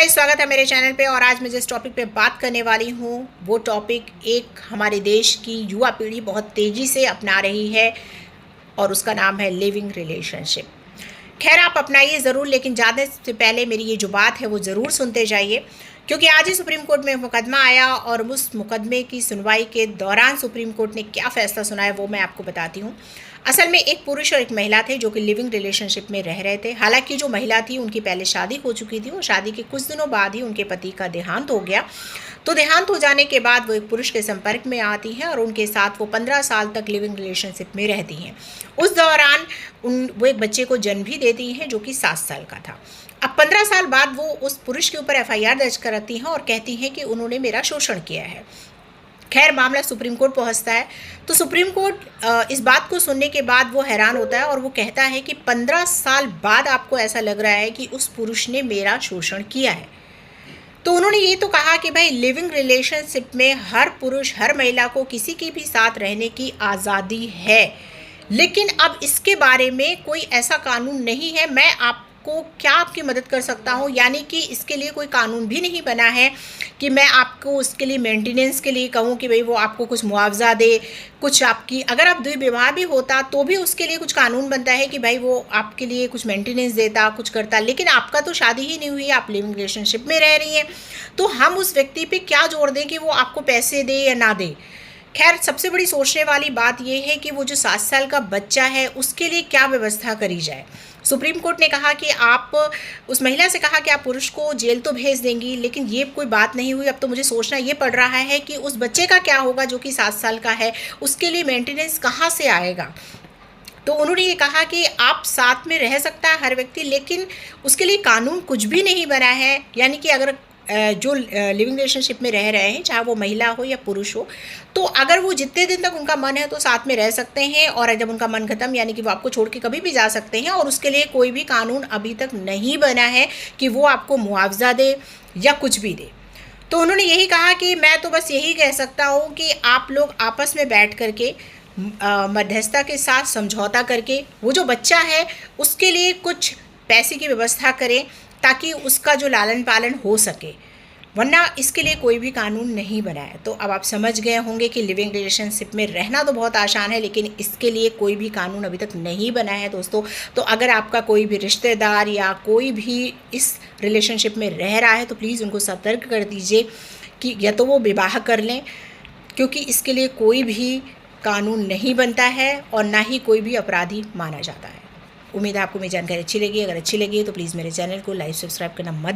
Guys, स्वागत है मेरे चैनल पे। और आज मैं जिस टॉपिक पे बात करने वाली हूँ वो टॉपिक एक हमारे देश की युवा पीढ़ी बहुत तेज़ी से अपना रही है और उसका नाम है लिविंग रिलेशनशिप। खैर, आप अपनाइए ज़रूर, लेकिन जाने से पहले मेरी ये जो बात है वो ज़रूर सुनते जाइए, क्योंकि आज ही सुप्रीम कोर्ट में मुकदमा आया और उस मुकदमे की सुनवाई के दौरान सुप्रीम कोर्ट ने क्या फ़ैसला सुनाया वो मैं आपको बताती हूँ। असल में एक पुरुष और एक महिला थे जो कि लिविंग रिलेशनशिप में रह रहे थे। हालांकि जो महिला थी उनकी पहले शादी हो चुकी थी और शादी के कुछ दिनों बाद ही उनके पति का देहांत हो गया। तो देहांत हो जाने के बाद वो एक पुरुष के संपर्क में आती हैं और उनके साथ वो 15 साल तक लिविंग रिलेशनशिप में रहती हैं। उस दौरान वो एक बच्चे को जन्म भी देती हैं जो कि 7 साल का था। अब 15 साल बाद वो उस पुरुष के ऊपर FIR दर्ज करती हैं और कहती हैं कि उन्होंने मेरा शोषण किया है। खैर, मामला सुप्रीम कोर्ट पहुंचता है तो सुप्रीम कोर्ट इस बात को सुनने के बाद वो हैरान होता है और वो कहता है कि 15 साल बाद आपको ऐसा लग रहा है कि उस पुरुष ने मेरा शोषण किया है। तो उन्होंने ये तो कहा कि भाई, लिविंग रिलेशनशिप में हर पुरुष हर महिला को किसी के भी साथ रहने की आज़ादी है, लेकिन अब इसके बारे में कोई ऐसा कानून नहीं है। मैं आपको क्या आपकी मदद कर सकता हूँ, यानी कि इसके लिए कोई कानून भी नहीं बना है कि मैं आपको उसके लिए मेंटेनेंस के लिए कहूँ कि भाई वो आपको कुछ मुआवजा दे, कुछ आपकी, अगर आप द्विविवाह भी होता तो भी उसके लिए कुछ कानून बनता है कि भाई वो आपके लिए कुछ मेंटेनेंस देता, कुछ करता। लेकिन आपका तो शादी ही नहीं हुई, आप लिविंग रिलेशनशिप में रह रही हैं, तो हम उस व्यक्ति पे क्या जोर दें कि वो आपको पैसे दे या ना दे। खैर, सबसे बड़ी सोचने वाली बात यह है कि वो जो 7 साल का बच्चा है उसके लिए क्या व्यवस्था करी जाए। सुप्रीम कोर्ट ने कहा कि आप उस महिला से कहा कि आप पुरुष को जेल तो भेज देंगी, लेकिन ये कोई बात नहीं हुई। अब तो मुझे सोचना ये पड़ रहा है कि उस बच्चे का क्या होगा जो कि 7 साल का है, उसके लिए मेंटेनेंस कहाँ से आएगा। तो उन्होंने ये कहा कि आप साथ में रह सकता है हर व्यक्ति, लेकिन उसके लिए कानून कुछ भी नहीं बना है। यानी कि अगर जो लिविंग रिलेशनशिप में रह रहे हैं, चाहे वो महिला हो या पुरुष हो, तो अगर वो जितने दिन तक उनका मन है तो साथ में रह सकते हैं, और जब उनका मन खत्म यानी कि वो आपको छोड़ के कभी भी जा सकते हैं। और उसके लिए कोई भी कानून अभी तक नहीं बना है कि वो आपको मुआवजा दे या कुछ भी दे। तो उन्होंने यही कहा कि मैं तो बस यही कह सकता हूँ कि आप लोग आपस में बैठ करके मध्यस्थता के साथ समझौता करके वो जो बच्चा है उसके लिए कुछ पैसे की व्यवस्था करें ताकि उसका जो लालन पालन हो सके, वरना इसके लिए कोई भी कानून नहीं बना है। तो अब आप समझ गए होंगे कि लिविंग रिलेशनशिप में रहना तो बहुत आसान है, लेकिन इसके लिए कोई भी कानून अभी तक नहीं बना है दोस्तों। तो अगर आपका कोई भी रिश्तेदार या कोई भी इस रिलेशनशिप में रह रहा है तो प्लीज़ उनको सतर्क कर दीजिए कि या तो वो विवाह कर लें, क्योंकि इसके लिए कोई भी कानून नहीं बनता है और ना ही कोई भी अपराधी माना जाता है। उम्मीद है आपको मेरी जानकारी अच्छी लगी। अगर अच्छी लगी तो प्लीज़ मेरे चैनल को लाइक सब्सक्राइब करना मत